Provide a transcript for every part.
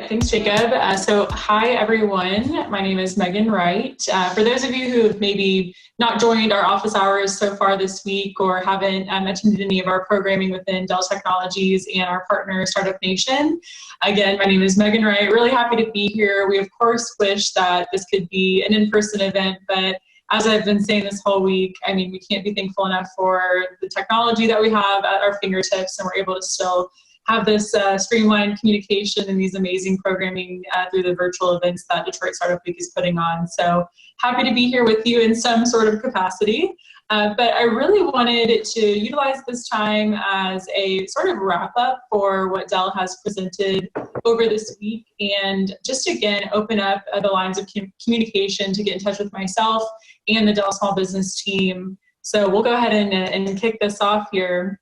Thanks, Jacob. Hi, everyone. My name is Megan Wright. For those of you who have maybe not joined our office hours so far this week or haven't attended any of our programming within Dell Technologies and our partner Startup Nation, again, my name is Megan Wright. Really happy to be here. We, of course, wish that this could be an in-person event, but as I've been saying this whole week, I mean, we can't be thankful enough for the technology that we have at our fingertips, and we're able to still have this streamlined communication and these amazing programming through the virtual events that Detroit Startup Week is putting on. So happy to be here with you in some sort of capacity. But I really wanted to utilize this time as a sort of wrap up for what Dell has presented over this week, and just again open up the lines of communication to get in touch with myself and the Dell Small Business team. So we'll go ahead and kick this off here.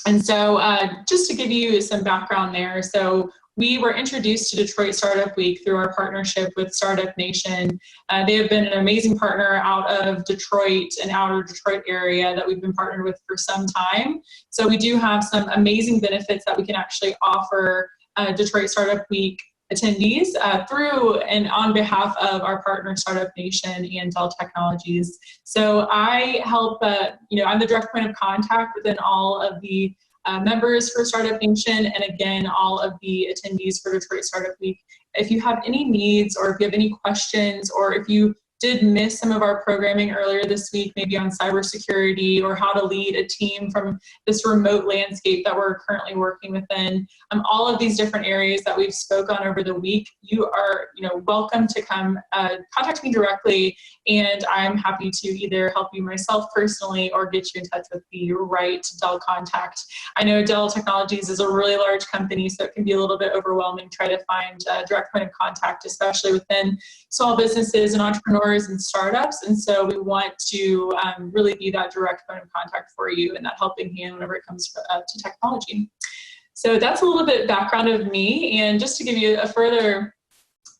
And so just to give you some background there, so we were introduced to Detroit Startup Week through our partnership with Startup Nation. They have been an amazing partner out of Detroit and outer Detroit area that we've been partnered with for some time. So we do have some amazing benefits that we can actually offer Detroit Startup Week attendees through and on behalf of our partner Startup Nation and Dell Technologies. So I help, I'm the direct point of contact within all of the members for Startup Nation, and again, all of the attendees for Detroit Startup Week. If you have any needs, or if you have any questions, or if you did miss some of our programming earlier this week, maybe on cybersecurity or how to lead a team from this remote landscape that we're currently working within, all of these different areas that we've spoke on over the week, you are welcome to come contact me directly, and I'm happy to either help you myself personally or get you in touch with the right Dell contact. I know Dell Technologies is a really large company, so it can be a little bit overwhelming to try to find a direct point of contact, especially within small businesses and entrepreneurs and startups. And so we want to really be that direct point of contact for you and that helping hand whenever it comes to technology. So that's a little bit background of me. And just to give you a further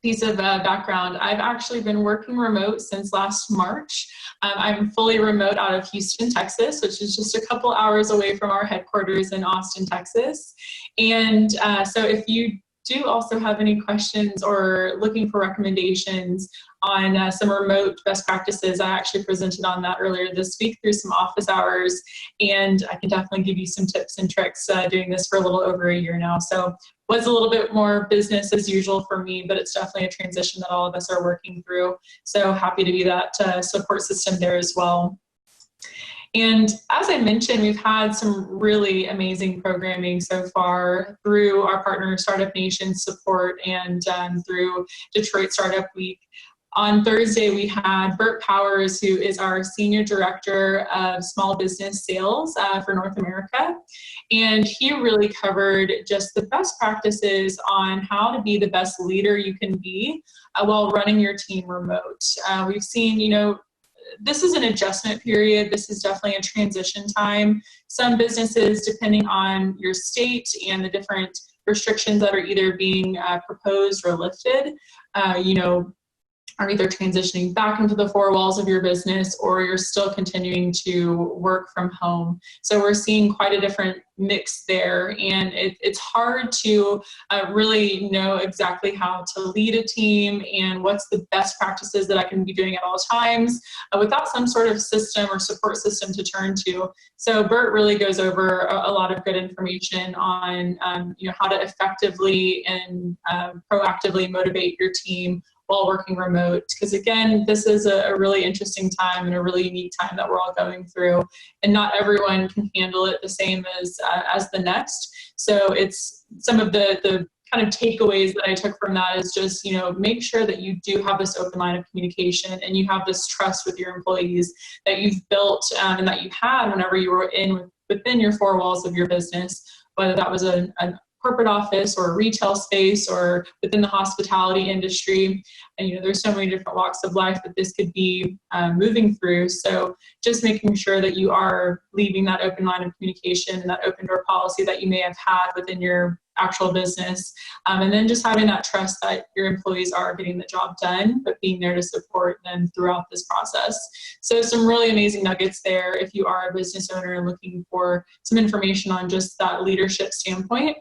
piece of background, I've actually been working remote since last March. I'm fully remote out of Houston, Texas, which is just a couple hours away from our headquarters in Austin, Texas. And so if you do also have any questions or looking for recommendations on some remote best practices, I actually presented on that earlier this week through some office hours, and I can definitely give you some tips and tricks doing this for a little over a year now. So was a little bit more business as usual for me, but it's definitely a transition that all of us are working through. So happy to be that support system there as well. And as I mentioned, we've had some really amazing programming so far through our partner Startup Nation support and through Detroit Startup Week. On Thursday, we had Bert Powers, who is our Senior Director of Small Business Sales for North America. And he really covered just the best practices on how to be the best leader you can be while running your team remote. We've seen, this is an adjustment period. This is definitely a transition time. Some businesses, depending on your state and the different restrictions that are either being proposed or lifted, are either transitioning back into the four walls of your business, or you're still continuing to work from home. So we're seeing quite a different mix there, and it's hard to really know exactly how to lead a team and what's the best practices that I can be doing at all times without some sort of system or support system to turn to. So Bert really goes over a lot of good information on how to effectively and proactively motivate your team while working remote, because again, this is a really interesting time and a really unique time that we're all going through, and not everyone can handle it the same as the next. So it's some of the kind of takeaways that I took from that is just, make sure that you do have this open line of communication and you have this trust with your employees that you've built and that you had whenever you were within your four walls of your business, whether that was a corporate office or a retail space or within the hospitality industry. And there's so many different walks of life that this could be moving through. So just making sure that you are leaving that open line of communication and that open door policy that you may have had within your actual business. And then just having that trust that your employees are getting the job done, but being there to support them throughout this process. So some really amazing nuggets there if you are a business owner and looking for some information on just that leadership standpoint.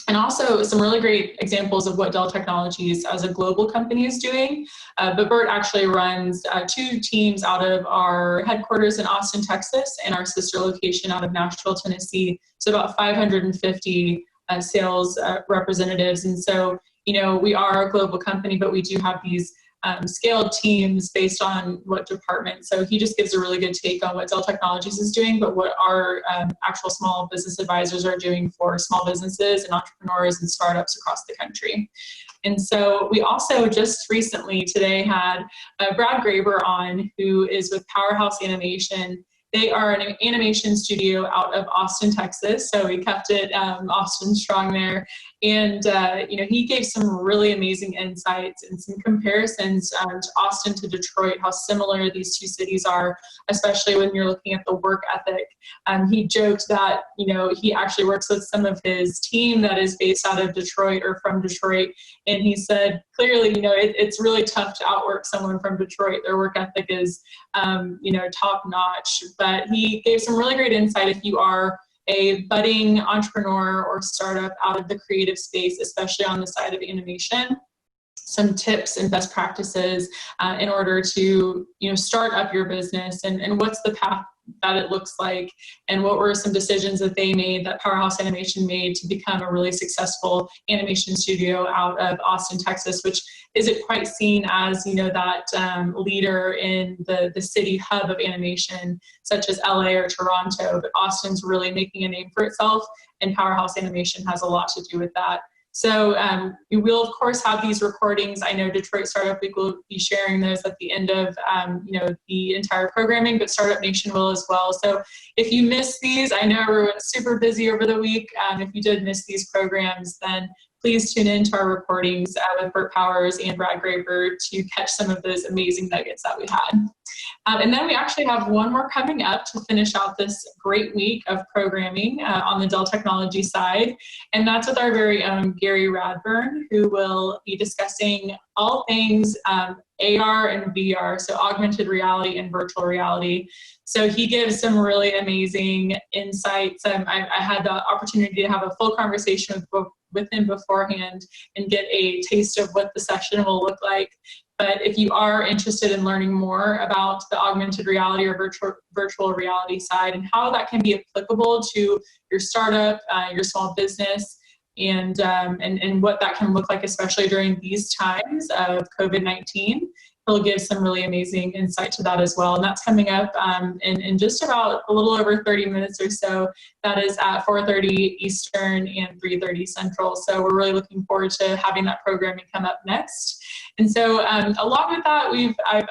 and also some really great examples of what Dell Technologies as a global company is doing. But Bert actually runs 2 teams out of our headquarters in Austin, Texas, and our sister location out of Nashville, Tennessee. So about 550 sales representatives. And so, we are a global company, but we do have these scaled teams based on what department. So he just gives a really good take on what Dell Technologies is doing, but what our actual small business advisors are doing for small businesses and entrepreneurs and startups across the country. And so we also just recently today had Brad Graber on, who is with Powerhouse Animation. They are an animation studio out of Austin, Texas. So we kept it Austin strong there. And, he gave some really amazing insights and some comparisons to Austin to Detroit, how similar these 2 cities are, especially when you're looking at the work ethic. He joked that, he actually works with some of his team that is based out of Detroit or from Detroit. And he said, clearly, it's really tough to outwork someone from Detroit. Their work ethic is, top notch. But he gave some really great insight if you are a budding entrepreneur or startup out of the creative space, especially on the side of animation, some tips and best practices in order to, start up your business, and what's the path that it looks like, and what were some decisions that they made, that Powerhouse Animation made, to become a really successful animation studio out of Austin, Texas, which isn't quite seen as, that leader in the city hub of animation, such as LA or Toronto, but Austin's really making a name for itself, and Powerhouse Animation has a lot to do with that. So we will, of course, have these recordings. I know Detroit Startup Week will be sharing those at the end of, the entire programming, but Startup Nation will as well. So if you miss these, I know everyone's super busy over the week. If you did miss these programs, then please tune in to our recordings with Bert Powers and Brad Graber to catch some of those amazing nuggets that we had. And then we actually have one more coming up to finish out this great week of programming on the Dell Technology side. And that's with our very own Gary Radburn, who will be discussing all things AR and VR, so augmented reality and virtual reality. So he gives some really amazing insights. I had the opportunity to have a full conversation with him beforehand and get a taste of what the session will look like. But if you are interested in learning more about the augmented reality or virtual reality side and how that can be applicable to your startup, your small business, and what that can look like, especially during these times of COVID-19, he'll give some really amazing insight to that as well. And that's coming up in just about a little over 30 minutes or so. That is at 4:30 Eastern and 3:30 Central. So we're really looking forward to having that programming come up next. And so along with that,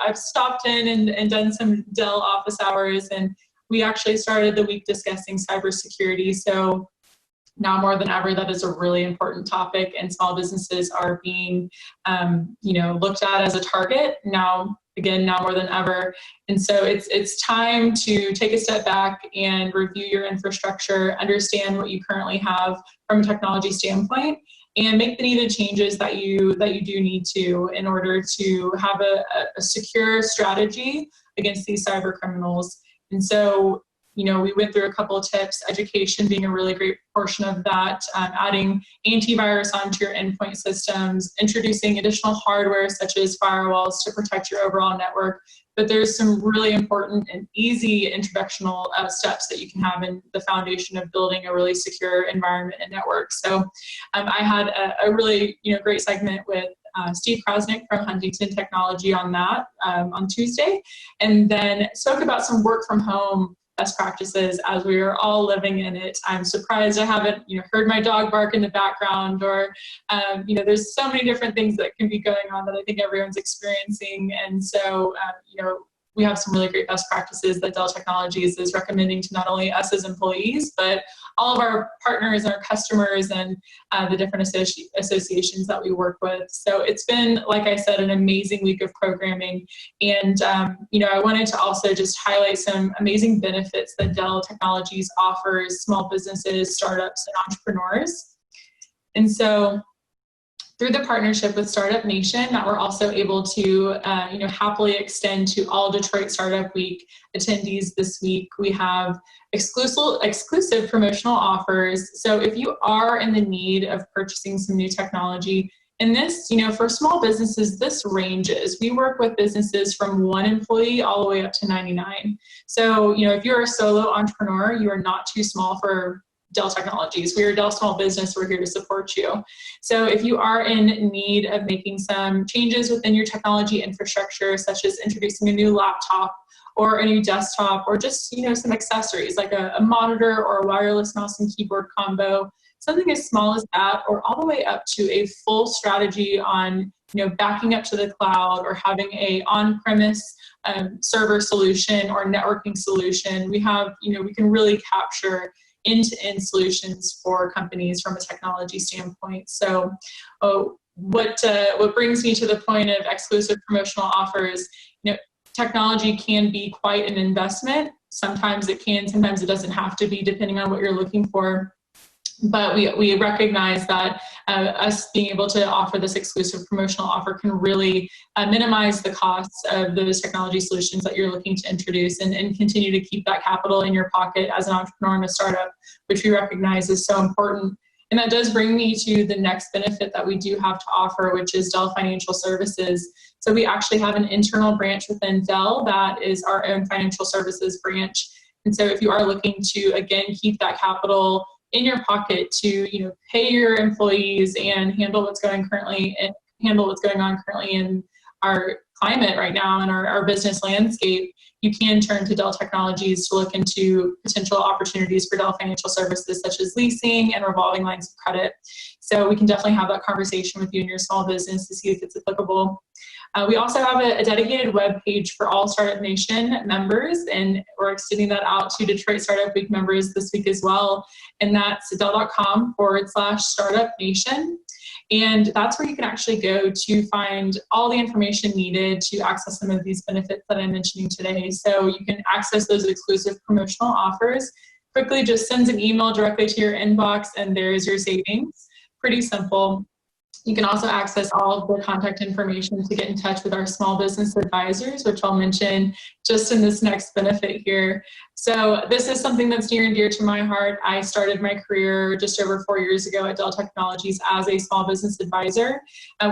I've stopped in and done some Dell office hours, and we actually started the week discussing cybersecurity. So now more than ever, that is a really important topic, and small businesses are being, looked at as a target now more than ever. And so it's time to take a step back and review your infrastructure, understand what you currently have from a technology standpoint, and make the needed changes that you do need to in order to have a secure strategy against these cyber criminals. And so, we went through a couple of tips, education being a really great portion of that, adding antivirus onto your endpoint systems, introducing additional hardware such as firewalls to protect your overall network. But there's some really important and easy introductional steps that you can have in the foundation of building a really secure environment and network. So I had a really great segment with Steve Krasnick from Huntington Technology on that on Tuesday, and then spoke about some work from home best practices as we are all living in it. I'm surprised I haven't heard my dog bark in the background, or there's so many different things that can be going on that I think everyone's experiencing. And so we have some really great best practices that Dell Technologies is recommending to not only us as employees, but all of our partners and our customers and the different associations that we work with. So it's been, like I said, an amazing week of programming. And, I wanted to also just highlight some amazing benefits that Dell Technologies offers small businesses, startups, and entrepreneurs. And so through the partnership with Startup Nation that we're also able to happily extend to all Detroit Startup Week attendees this week. We have exclusive promotional offers. So if you are in the need of purchasing some new technology, and this, for small businesses, this ranges. We work with businesses from 1 employee all the way up to 99. So, if you're a solo entrepreneur, you are not too small for Dell Technologies. We are a Dell small business. We're here to support you. So if you are in need of making some changes within your technology infrastructure, such as introducing a new laptop or a new desktop, or just, some accessories like a monitor or a wireless mouse and keyboard combo, something as small as that, or all the way up to a full strategy on, backing up to the cloud or having a on-premise server solution or networking solution, we have, we can really capture end-to-end solutions for companies from a technology standpoint. So what brings me to the point of exclusive promotional offers, technology can be quite an investment. Sometimes it can, sometimes it doesn't have to be, depending on what you're looking for. But we recognize that us being able to offer this exclusive promotional offer can really minimize the costs of those technology solutions that you're looking to introduce, and continue to keep that capital in your pocket as an entrepreneur in a startup, which we recognize is so important. And that does bring me to the next benefit that we do have to offer, which is Dell Financial Services. So we actually have an internal branch within Dell that is our own financial services branch. And so if you are looking to, again, keep that capital in your pocket to, pay your employees and handle what's going on currently in our climate right now and our business landscape, you can turn to Dell Technologies to look into potential opportunities for Dell Financial Services, such as leasing and revolving lines of credit. So we can definitely have that conversation with you and your small business to see if it's applicable. We also have a dedicated web page for all Startup Nation members, and we're extending that out to Detroit Startup Week members this week as well. And that's dell.com/Startup Nation. And that's where you can actually go to find all the information needed to access some of these benefits that I'm mentioning today. So you can access those exclusive promotional offers. Quickly just sends an email directly to your inbox, and there's your savings. Pretty simple. You can also access all of the contact information to get in touch with our small business advisors, which I'll mention just in this next benefit here. So this is something that's near and dear to my heart. I started my career just over 4 years ago at Dell Technologies as a small business advisor.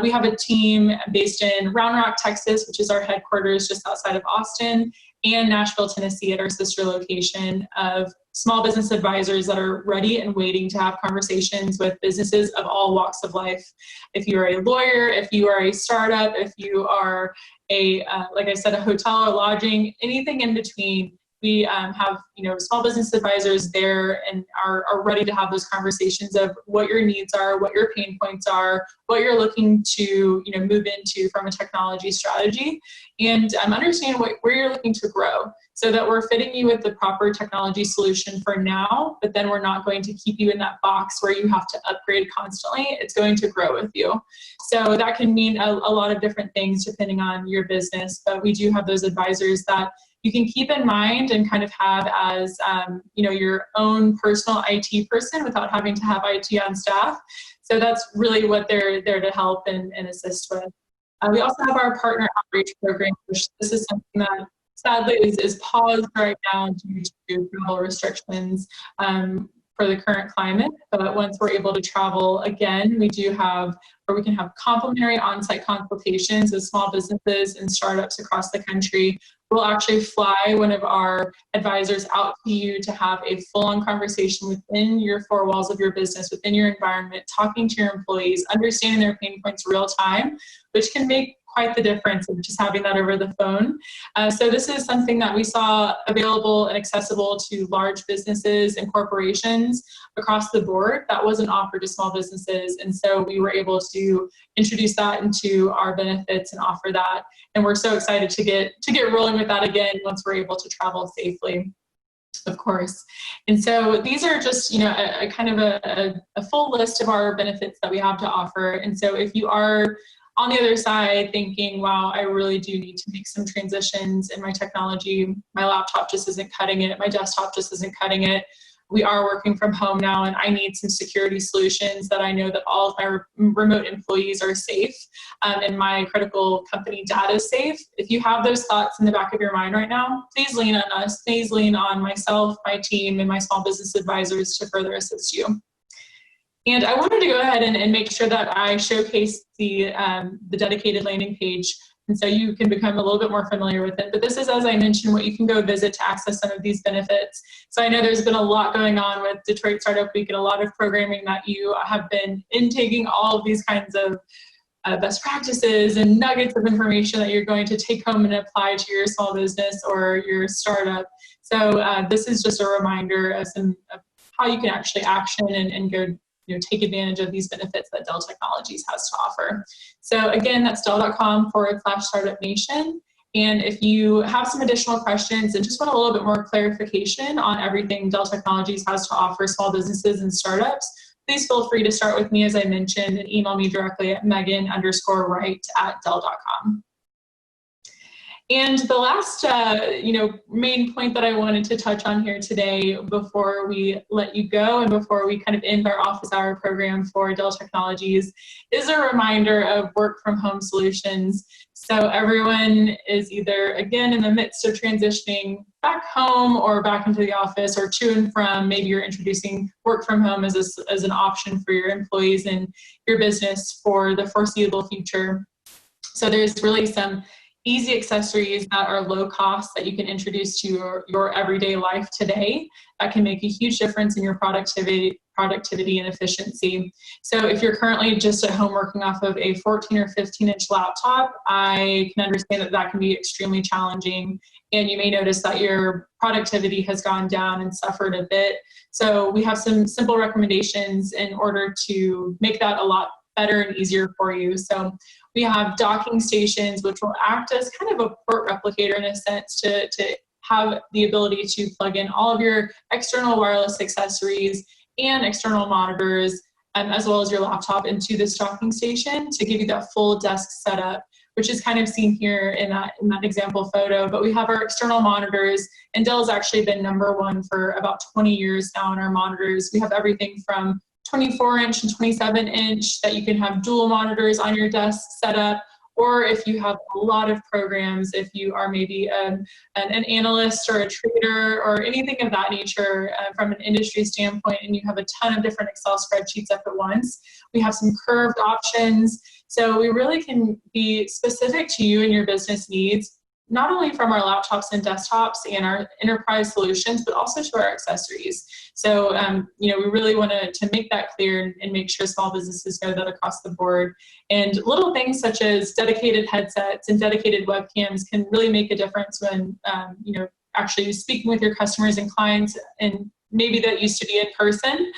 We have a team based in Round Rock, Texas, which is our headquarters just outside of Austin, and Nashville, Tennessee at our sister location, of small business advisors that are ready and waiting to have conversations with businesses of all walks of life. If you are a lawyer, if you are a startup, if you are like I said, a hotel or lodging, anything in between, we have small business advisors there and are ready to have those conversations of what your needs are, what your pain points are, what you're looking to move into from a technology strategy, and understand where you're looking to grow, so that we're fitting you with the proper technology solution for now, but then we're not going to keep you in that box where you have to upgrade constantly. It's going to grow with you. So that can mean a lot of different things depending on your business, but we do have those advisors that you can keep in mind and kind of have as your own personal IT person without having to have IT on staff. So that's really what they're there to help and assist with. We also have our partner outreach program, which this is something that sadly is paused right now due to travel restrictions for the current climate. But once we're able to travel again, we can have complimentary on-site consultations with small businesses and startups across the country. We'll actually fly one of our advisors out to you to have a full-on conversation within your four walls of your business, within your environment, talking to your employees, understanding their pain points real time, which can make quite the difference of just having that over the phone. So this is something that we saw available and accessible to large businesses and corporations across the board that wasn't offered to small businesses. And so we were able to introduce that into our benefits and offer that. And we're so excited to get rolling with that again once we're able to travel safely, of course. And so these are just, a kind of a full list of our benefits that we have to offer. And so if you are on the other side thinking, wow, I really do need to make some transitions in my technology, my laptop just isn't cutting it, my desktop just isn't cutting it, we are working from home now, and I need some security solutions that I know that all of my remote employees are safe, and my critical company data is safe. If you have those thoughts in the back of your mind right now, please lean on us. Please lean on myself, my team, and my small business advisors to further assist you. And I wanted to go ahead and make sure that I showcase the dedicated landing page, and so you can become a little bit more familiar with it. But this is, as I mentioned, what you can go visit to access some of these benefits. So I know there's been a lot going on with Detroit Startup Week and a lot of programming that you have been intaking, all of these kinds of best practices and nuggets of information that you're going to take home and apply to your small business or your startup. So this is just a reminder of how you can actually action and go take advantage of these benefits that Dell Technologies has to offer. So again, that's dell.com/startupnation. And if you have some additional questions and just want a little bit more clarification on everything Dell Technologies has to offer small businesses and startups, please feel free to start with me, as I mentioned, and email me directly at megan_wright@dell.com. And the last, main point that I wanted to touch on here today before we let you go and before we kind of end our office hour program for Dell Technologies is a reminder of work from home solutions. So everyone is either, again, in the midst of transitioning back home or back into the office or to and from. Maybe you're introducing work from home as an option for your employees and your business for the foreseeable future. So there's really some easy accessories that are low cost that you can introduce to your everyday life today that can make a huge difference in your productivity and efficiency. So if you're currently just at home working off of a 14 or 15-inch laptop, I can understand that can be extremely challenging, and you may notice that your productivity has gone down and suffered a bit. So we have some simple recommendations in order to make that a lot better and easier for you. So we have docking stations, which will act as kind of a port replicator in a sense to have the ability to plug in all of your external wireless accessories and external monitors, as well as your laptop into this docking station to give you that full desk setup, which is kind of seen here in that example photo. But we have our external monitors, and Dell's actually been #1 for about 20 years now in our monitors. We have everything from 24-inch and 27-inch that you can have dual monitors on your desk set up, or if you have a lot of programs, if you are maybe an analyst or a trader or anything of that nature from an industry standpoint, and you have a ton of different Excel spreadsheets up at once, we have some curved options. So we really can be specific to you and your business needs, not only from our laptops and desktops and our enterprise solutions, but also to our accessories. So, we really want to make that clear and make sure small businesses know that across the board. And little things such as dedicated headsets and dedicated webcams can really make a difference when, actually speaking with your customers and clients, and maybe that used to be in person,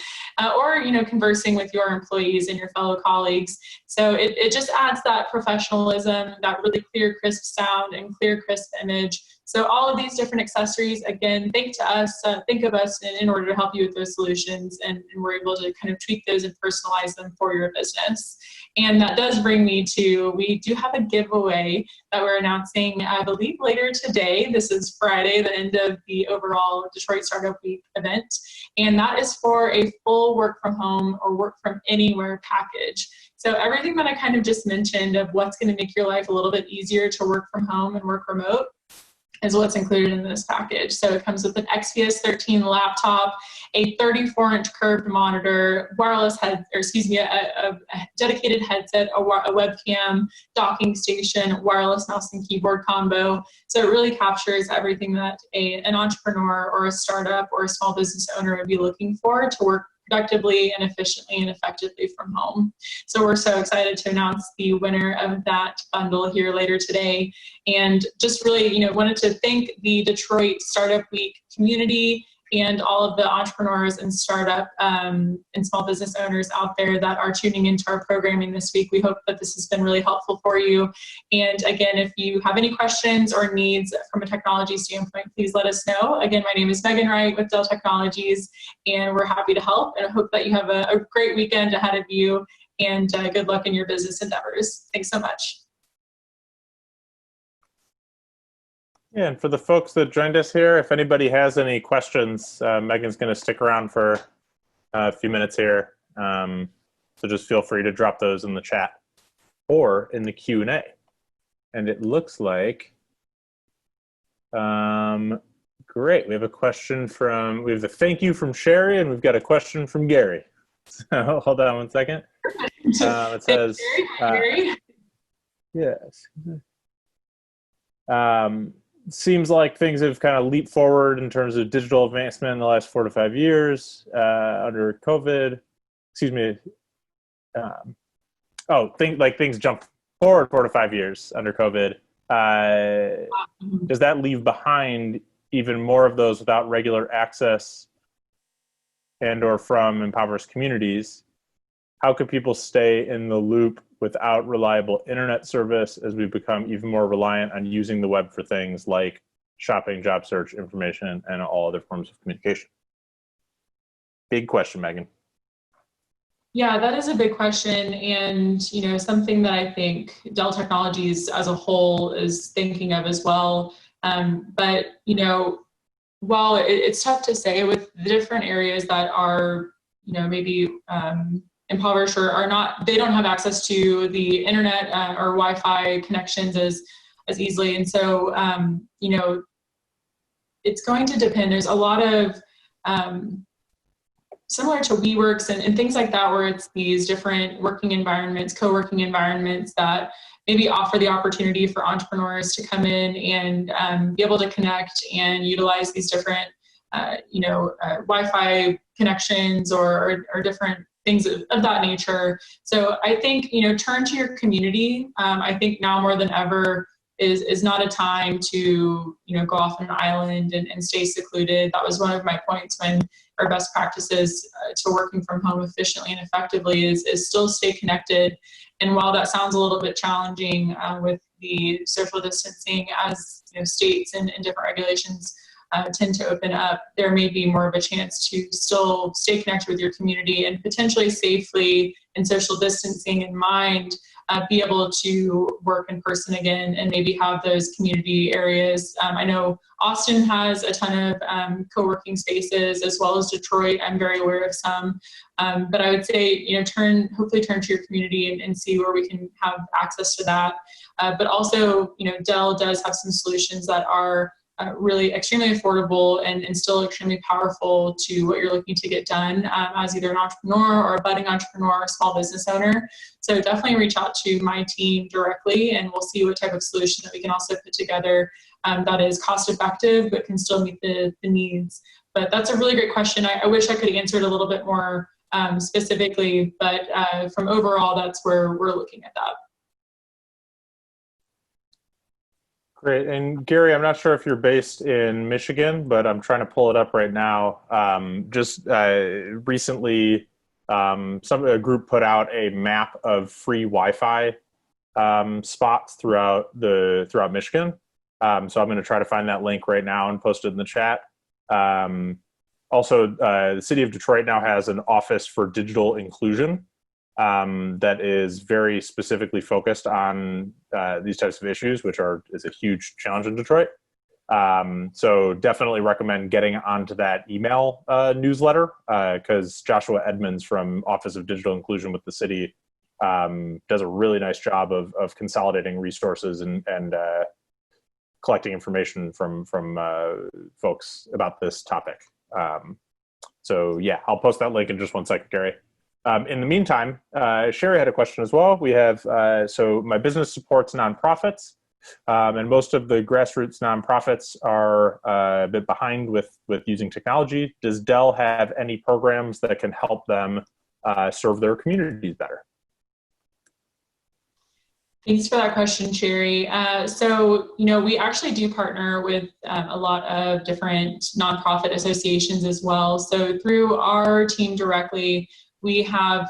or conversing with your employees and your fellow colleagues. So it just adds that professionalism, that really clear, crisp sound and clear, crisp image. So all of these different accessories, again, think of us in order to help you with those solutions, and we're able to kind of tweak those and personalize them for your business. And that does bring me to, we do have a giveaway that we're announcing, I believe, later today. This is Friday, the end of the overall Detroit Startup Week event. And that is for a full work from home or work from anywhere package. So everything that I kind of just mentioned of what's going to make your life a little bit easier to work from home and work remote is what's included in this package. So it comes with an XPS 13 laptop, a 34-inch curved monitor, a dedicated headset, a webcam, docking station, wireless mouse and keyboard combo. So it really captures everything that an entrepreneur or a startup or a small business owner would be looking for to work productively and efficiently and effectively from home. So we're so excited to announce the winner of that bundle here later today. And just really, wanted to thank the Detroit Startup Week community and all of the entrepreneurs and startup and small business owners out there that are tuning into our programming this week. We hope that this has been really helpful for you. And again, if you have any questions or needs from a technology standpoint, please let us know. Again, my name is Megan Wright with Dell Technologies, and we're happy to help. And I hope that you have a great weekend ahead of you, and good luck in your business endeavors. Thanks so much. Yeah, and for the folks that joined us here, if anybody has any questions, Megan's going to stick around for a few minutes here. So just feel free to drop those in the chat or in the Q&A. And it looks like, great. We have a question we have the thank you from Sherry, and we've got a question from Gary. So hold on one second. It says, yes. Seems like things have kind of leaped forward in terms of digital advancement in the last 4 to 5 years under COVID. Excuse me. Things jumped forward 4 to 5 years under COVID. Does that leave behind even more of those without regular access and or from impoverished communities? How could people stay in the loop without reliable internet service as we become even more reliant on using the web for things like shopping, job search, information, and all other forms of communication? Big question, Megan. Yeah, that is a big question, and something that I think Dell Technologies as a whole is thinking of as well. But while it's tough to say with the different areas that are maybe impoverished or they don't have access to the internet or Wi-Fi connections as easily, and so it's going to depend. There's a lot of similar to WeWorks and things like that, where it's these different working environments, co-working environments that maybe offer the opportunity for entrepreneurs to come in and be able to connect and utilize these different, Wi-Fi connections or different things of that nature. So I think, turn to your community. I think now more than ever is not a time to, go off on an island and stay secluded. That was one of my points when our best practices to working from home efficiently and effectively is still stay connected. And while that sounds a little bit challenging with the social distancing as states and different regulations tend to open up, there may be more of a chance to still stay connected with your community and potentially safely and social distancing in mind, be able to work in person again and maybe have those community areas. I know Austin has a ton of co-working spaces, as well as Detroit. I'm very aware of some, but I would say, hopefully turn to your community and see where we can have access to that. But also, Dell does have some solutions that are really extremely affordable and still extremely powerful to what you're looking to get done as either an entrepreneur or a budding entrepreneur or small business owner. So definitely reach out to my team directly, and we'll see what type of solution that we can also put together that is cost effective but can still meet the needs. But that's a really great question. I wish I could answer it a little bit more specifically, but from overall, that's where we're looking at that. Great. And Gary, I'm not sure if you're based in Michigan, but I'm trying to pull it up right now. Recently, a group put out a map of free Wi-Fi spots throughout Michigan. So I'm going to try to find that link right now and post it in the chat. Also, the city of Detroit now has an office for digital inclusion that is very specifically focused on these types of issues, which is a huge challenge in Detroit. So definitely recommend getting onto that email newsletter because Joshua Edmonds from Office of Digital Inclusion with the city does a really nice job of consolidating resources and collecting information from folks about this topic. So yeah, I'll post that link in just 1 second, Gary. In the meantime, Sherry had a question as well. We have, so my business supports nonprofits, and most of the grassroots nonprofits are a bit behind with using technology. Does Dell have any programs that can help them serve their communities better? Thanks for that question, Sherry. So, we actually do partner with a lot of different nonprofit associations as well. So through our team directly, we have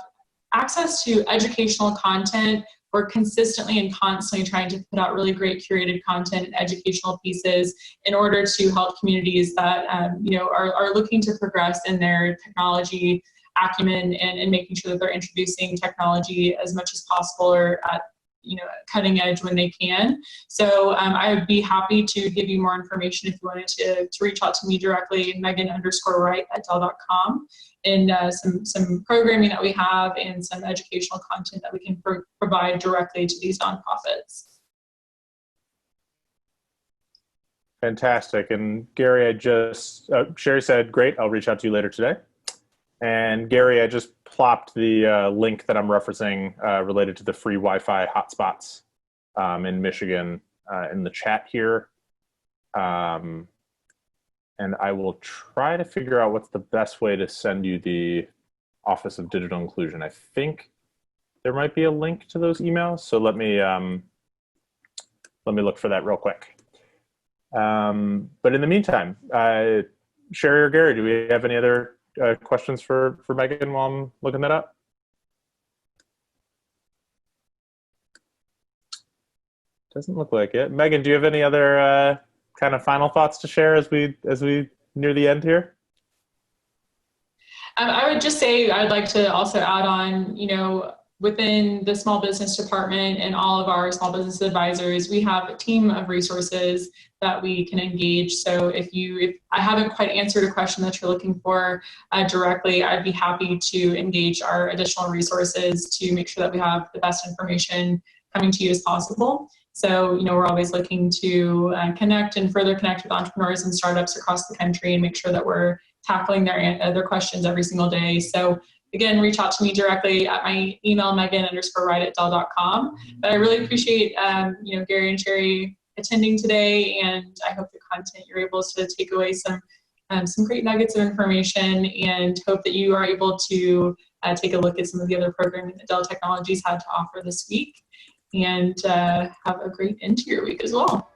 access to educational content. We're consistently and constantly trying to put out really great curated content and educational pieces in order to help communities that are looking to progress in their technology acumen and making sure that they're introducing technology as much as possible or at cutting edge when they can. So I would be happy to give you more information if you wanted to reach out to me directly, Megan_Wright@Dell.com, and some programming that we have and some educational content that we can provide directly to these nonprofits. Fantastic. And Gary, Sherry said, great, I'll reach out to you later today. And Gary, I just plopped the link that I'm referencing related to the free Wi-Fi hotspots in Michigan in the chat here. And I will try to figure out what's the best way to send you the Office of Digital Inclusion. I think there might be a link to those emails. So let me look for that real quick. But in the meantime, Sherry or Gary, do we have any other questions for Megan while I'm looking that up? Doesn't look like it. Megan, do you have any other kind of final thoughts to share as we near the end here? I would just say I'd like to also add on, within the small business department and all of our small business advisors, we have a team of resources that we can engage. So if I haven't quite answered a question that you're looking for directly, I'd be happy to engage our additional resources to make sure that we have the best information coming to you as possible. So, we're always looking to connect and further connect with entrepreneurs and startups across the country and make sure that we're tackling their questions every single day. So again, reach out to me directly at my email, Megan_Wright@Dell.com. But I really appreciate, Gary and Sherry attending today, and I hope the content you're able to take away some great nuggets of information, and hope that you are able to take a look at some of the other programming that Dell Technologies had to offer this week, and have a great end to your week as well.